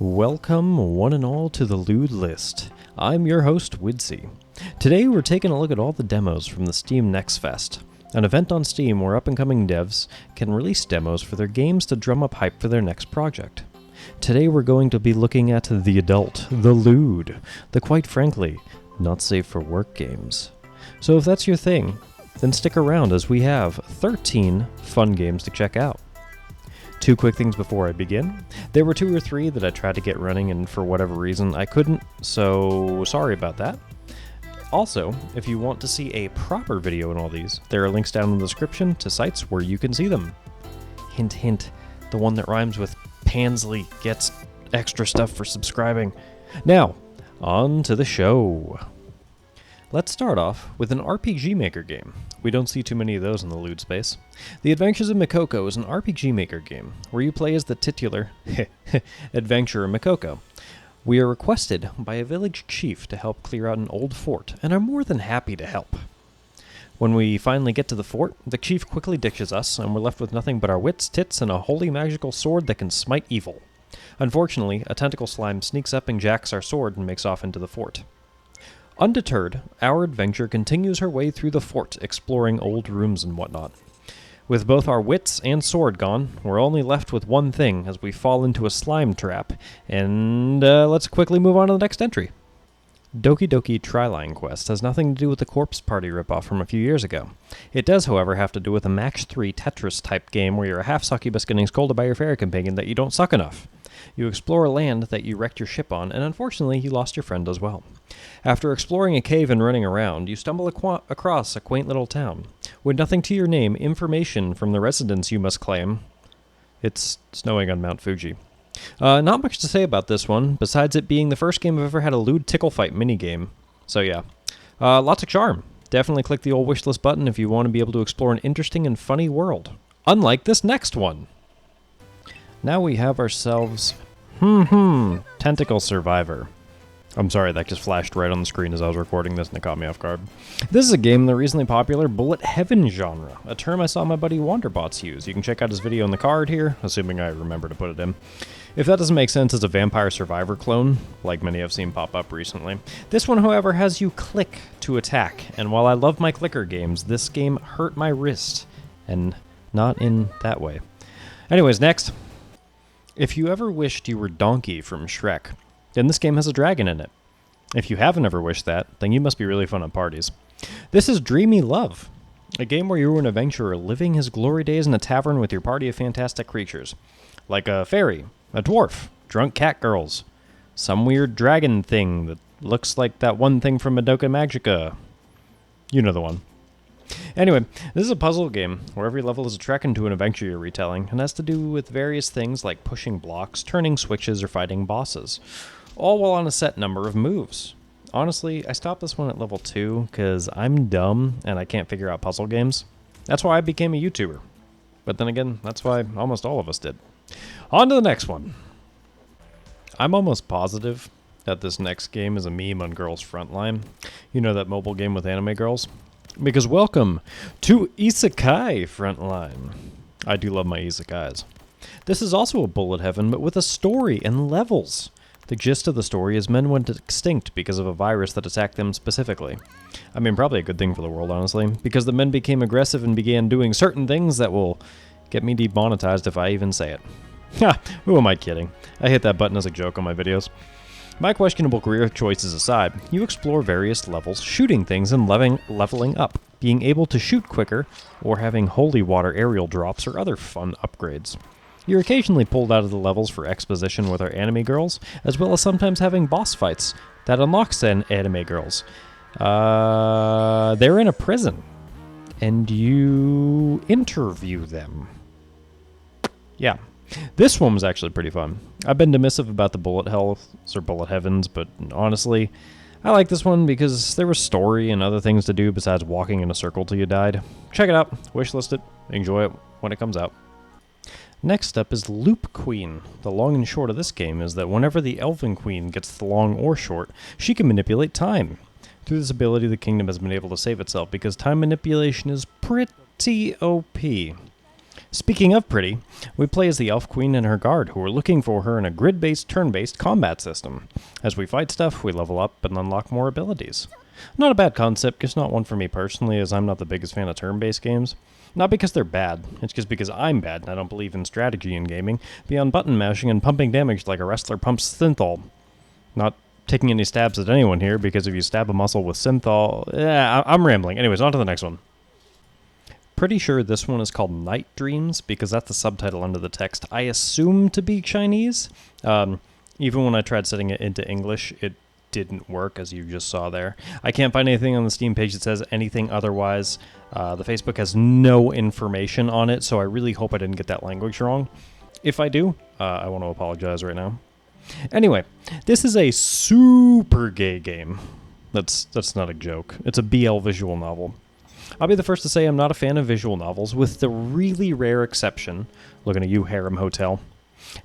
Welcome, one and all, to the Lewd list. I'm your host, uidsea. Today we're taking a look at all the demos from the Steam Next Fest, an event on Steam where up-and-coming devs can release demos for their games to drum up hype for their next project. Today we're going to be looking at the adult, the lewd, the quite frankly, not safe for work games. So if that's your thing, then stick around as we have 13 fun games to check out. Two quick things before I begin. There were 2 or 3 that I tried to get running and for whatever reason I couldn't, so sorry about that. Also, if you want to see a proper video in all these, there are links down in the description to sites where you can see them. Hint hint, the one that rhymes with Pansley gets extra stuff for subscribing. Now, on to the show. Let's start off with an RPG Maker game. We don't see too many of those in the lewd space. The Adventures of Micoco is an RPG Maker game, where you play as the titular adventurer Micoco. We are requested by a village chief to help clear out an old fort, and are more than happy to help. When we finally get to the fort, the chief quickly ditches us, and we're left with nothing but our wits, tits, and a holy magical sword that can smite evil. Unfortunately, a tentacle slime sneaks up and jacks our sword and makes off into the fort. Undeterred, our adventure continues her way through the fort, exploring old rooms and whatnot. With both our wits and sword gone, we're only left with one thing as we fall into a slime trap, and let's quickly move on to the next entry. Doki Triline quest has nothing to do with the Corpse Party ripoff from a few years ago. It does, however, have to do with a Match 3 Tetris-type game where you're a half-succubus getting scolded by your fairy companion that you don't suck enough. You explore a land that you wrecked your ship on, and unfortunately, you lost your friend as well. After exploring a cave and running around, you stumble across a quaint little town. With nothing to your name, information from the residents you must claim. It's snowing on Mount Fuji. Not much to say about this one, besides it being the first game I've ever had a lewd tickle fight minigame. So yeah. Lots of charm. Definitely click the old wishlist button if you want to be able to explore an interesting and funny world. Unlike this next one. Now we have ourselves Hmm Tentacle Survivor. I'm sorry, that just flashed right on the screen as I was recording this and it caught me off guard. This is a game in the recently popular bullet heaven genre, a term I saw my buddy Wanderbots use. You can check out his video in the card here, assuming I remember to put it in. If that doesn't make sense, it's a Vampire Survivor clone, like many I've seen pop up recently. This one, however, has you click to attack, and while I love my clicker games, this game hurt my wrist, and not in that way. Anyways, next. If you ever wished you were Donkey from Shrek, then this game has a dragon in it. If you haven't ever wished that, then you must be really fun at parties. This is Dreamy Love, a game where you're an adventurer living his glory days in a tavern with your party of fantastic creatures, like a fairy, a dwarf, drunk cat girls, some weird dragon thing that looks like that one thing from Madoka Magica. You know the one. Anyway, this is a puzzle game where every level is a trek into an adventure you're retelling, and has to do with various things like pushing blocks, turning switches, or fighting bosses, all while on a set number of moves. Honestly, I stopped this one at level 2 because I'm dumb and I can't figure out puzzle games. That's why I became a YouTuber. But then again, that's why almost all of us did. On to the next one. I'm almost positive that this next game is a meme on Girls Frontline. You know that mobile game with anime girls? Because welcome to Isekai Frontline. I do love my isekais. This is also a bullet heaven, but with a story and levels. The gist of the story is men went extinct because of a virus that attacked them specifically. I mean, probably a good thing for the world, honestly, because the men became aggressive and began doing certain things that will get me demonetized if I even say it. Ha! Who am I kidding? I hit that button as a joke on my videos. My questionable career choices aside, you explore various levels, shooting things and leveling up, being able to shoot quicker, or having holy water aerial drops or other fun upgrades. You're occasionally pulled out of the levels for exposition with our anime girls, as well as sometimes having boss fights that unlocks anime girls. They're in a prison, and you interview them. Yeah. This one was actually pretty fun. I've been dismissive about the bullet hells or bullet heavens, but honestly, I like this one because there was story and other things to do besides walking in a circle till you died. Check it out, wishlist it, enjoy it when it comes out. Next up is Loop Queen. The long and short of this game is that whenever the Elven Queen gets the long or short, she can manipulate time. Through this ability, the kingdom has been able to save itself because time manipulation is pretty OP. Speaking of pretty, we play as the Elf Queen and her guard, who are looking for her in a grid-based, turn-based combat system. As we fight stuff, we level up and unlock more abilities. Not a bad concept, just not one for me personally, as I'm not the biggest fan of turn-based games. Not because they're bad, it's just because I'm bad and I don't believe in strategy in gaming, beyond button mashing and pumping damage like a wrestler pumps synthol. Not taking any stabs at anyone here, because if you stab a muscle with synthol... I'm rambling. Anyways, on to the next one. Pretty sure this one is called Night Dreams, because that's the subtitle under the text. I assume to be Chinese. Even when I tried setting it into English, it didn't work, as you just saw there. I can't find anything on the Steam page that says anything otherwise. The Facebook has no information on it, so I really hope I didn't get that language wrong. If I do, I want to apologize right now. Anyway, this is a super gay game. That's not a joke. It's a BL visual novel. I'll be the first to say I'm not a fan of visual novels, with the really rare exception, looking at you, Harem Hotel.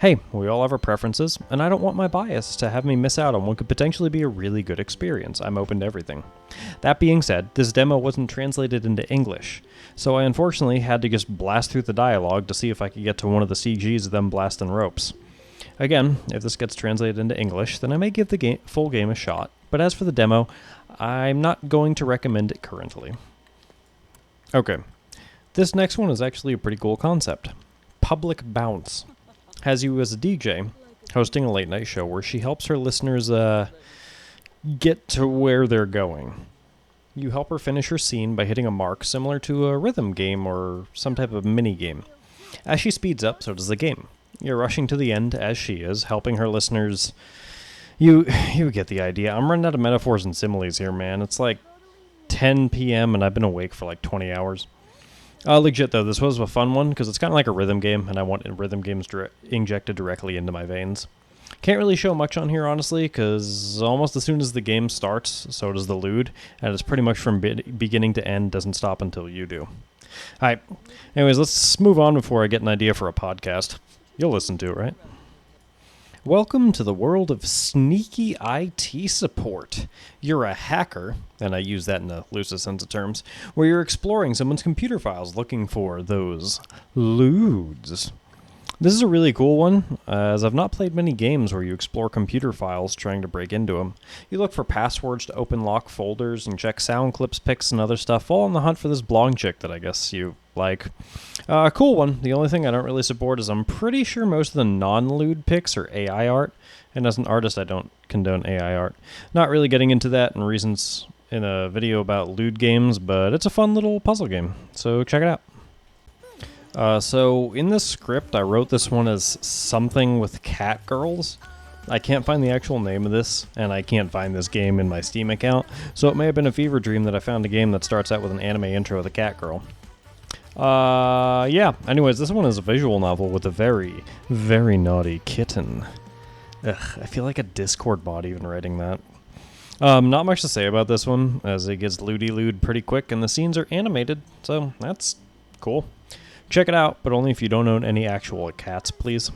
Hey, we all have our preferences, and I don't want my bias to have me miss out on what could potentially be a really good experience. I'm open to everything. That being said, this demo wasn't translated into English, so I unfortunately had to just blast through the dialogue to see if I could get to one of the CGs of them blasting ropes. Again, if this gets translated into English, then I may give the full game a shot, but as for the demo, I'm not going to recommend it currently. Okay, this next one is actually a pretty cool concept. Public Bounce has you as a DJ hosting a late night show where she helps her listeners get to where they're going. You help her finish her scene by hitting a mark similar to a rhythm game or some type of mini game. As she speeds up, so does the game. You're rushing to the end as she is, helping her listeners. You get the idea. I'm running out of metaphors and similes here, man. It's like 10 p.m. and I've been awake for like 20 hours. Legit though, this was a fun one because it's kind of like a rhythm game, and I want rhythm games injected directly into my veins. Can't really show much on here, honestly, because almost as soon as the game starts, so does the Lewd, and it's pretty much from beginning to end, doesn't stop until you do. Alright, anyways, let's move on before I get an idea for a podcast. You'll listen to it, right? Welcome to the world of sneaky IT support. You're a hacker, and I use that in the loosest sense of terms, where you're exploring someone's computer files looking for those lewds. This is a really cool one, as I've not played many games where you explore computer files trying to break into them. You look for passwords to open locked folders and check sound clips, pics, and other stuff, all on the hunt for this blonde chick that I guess you like. Cool one. The only thing I don't really support is I'm pretty sure most of the non-lewd pics are AI art, and as an artist I don't condone AI art. Not really getting into that and reasons in a video about lewd games, but it's a fun little puzzle game, so check it out. So in this script, I wrote this one as something with cat girls. I can't find the actual name of this, and I can't find this game in my Steam account, so it may have been a fever dream that I found a game that starts out with an anime intro with a cat girl. Yeah, anyways, this one is a visual novel with a very, very naughty kitten. Ugh, I feel like a Discord bot even writing that. Not much to say about this one, as it gets lewd pretty quick, and the scenes are animated, so that's cool. Check it out, but only if you don't own any actual cats, please.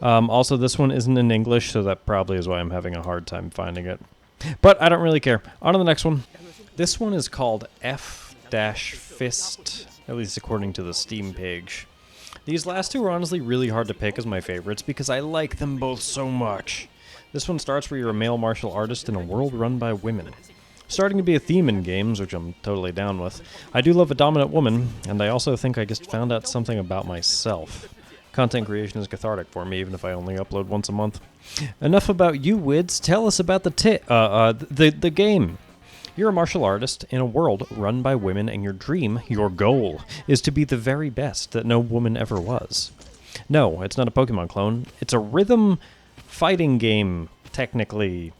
Also, this one isn't in English, so that probably is why I'm having a hard time finding it. But I don't really care. On to the next one. This one is called F-ist, at least according to the Steam page. These last two are honestly really hard to pick as my favorites because I like them both so much. This one starts where you're a male martial artist in a world run by women. Starting to be a theme in games, which I'm totally down with. I do love a dominant woman, and I also think I just found out something about myself. Content creation is cathartic for me, even if I only upload once a month. Enough about you, Wids. Tell us about the game. You're a martial artist in a world run by women, and your dream, your goal, is to be the very best that no woman ever was. No, it's not a Pokemon clone. It's a rhythm fighting game, technically.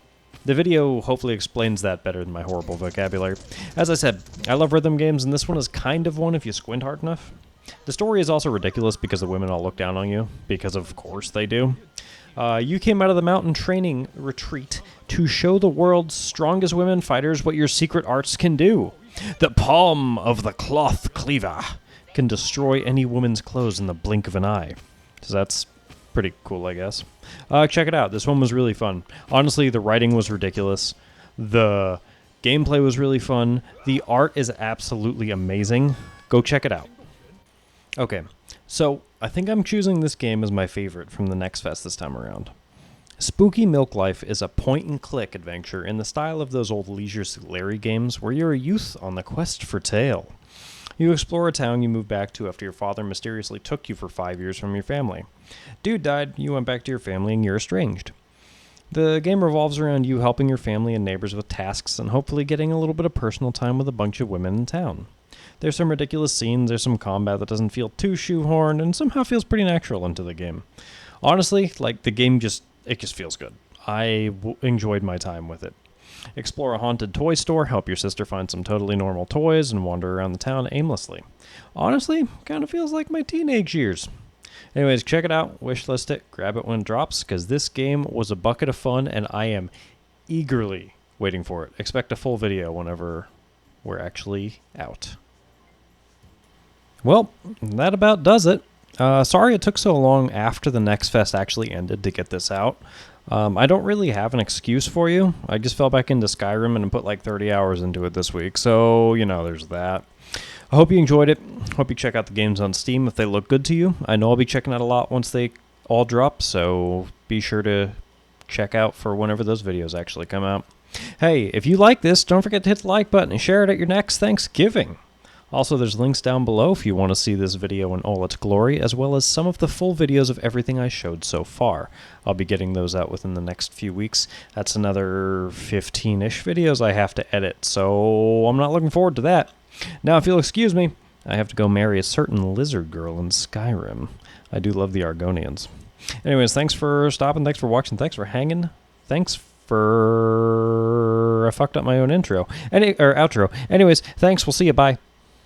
The video hopefully explains that better than my horrible vocabulary. As I said, I love rhythm games, and this one is kind of one if you squint hard enough. The story is also ridiculous because the women all look down on you, because of course they do. You came out of the mountain training retreat to show the world's strongest women fighters what your secret arts can do. The palm of the cloth cleaver can destroy any woman's clothes in the blink of an eye. So that's pretty cool, I guess. Check it out. This one was really fun. Honestly, the writing was ridiculous. The gameplay was really fun. The art is absolutely amazing. Go check it out. Okay, so I think I'm choosing this game as my favorite from the Next Fest this time around. Spooky Milk Life is a point-and-click adventure in the style of those old Leisure Suit Larry games where you're a youth on the quest for tale. You explore a town you moved back to after your father mysteriously took you for 5 years from your family. Dude died, you went back to your family, and you're estranged. The game revolves around you helping your family and neighbors with tasks and hopefully getting a little bit of personal time with a bunch of women in town. There's some ridiculous scenes, there's some combat that doesn't feel too shoehorned, and somehow feels pretty natural into the game. Honestly, like, the game just feels good. I enjoyed my time with it. Explore a haunted toy store, help your sister find some totally normal toys, and wander around the town aimlessly. Honestly, kind of feels like my teenage years. Anyways, check it out, wishlist it, grab it when it drops, because this game was a bucket of fun, and I am eagerly waiting for it. Expect a full video whenever we're actually out. Well, that about does it. Sorry it took so long after the Next Fest actually ended to get this out. I don't really have an excuse for you. I just fell back into Skyrim and put like 30 hours into it this week, so, there's that. I hope you enjoyed it. Hope you check out the games on Steam if they look good to you. I know I'll be checking out a lot once they all drop, so be sure to check out for whenever those videos actually come out. Hey, if you like this, don't forget to hit the like button and share it at your next Thanksgiving. Also, there's links down below if you want to see this video in all its glory, as well as some of the full videos of everything I showed so far. I'll be getting those out within the next few weeks. That's another 15-ish videos I have to edit, so I'm not looking forward to that. Now, if you'll excuse me, I have to go marry a certain lizard girl in Skyrim. I do love the Argonians. Anyways, thanks for stopping, thanks for watching, thanks for hanging, thanks for... I fucked up my own outro. Anyways, thanks, we'll see you, bye.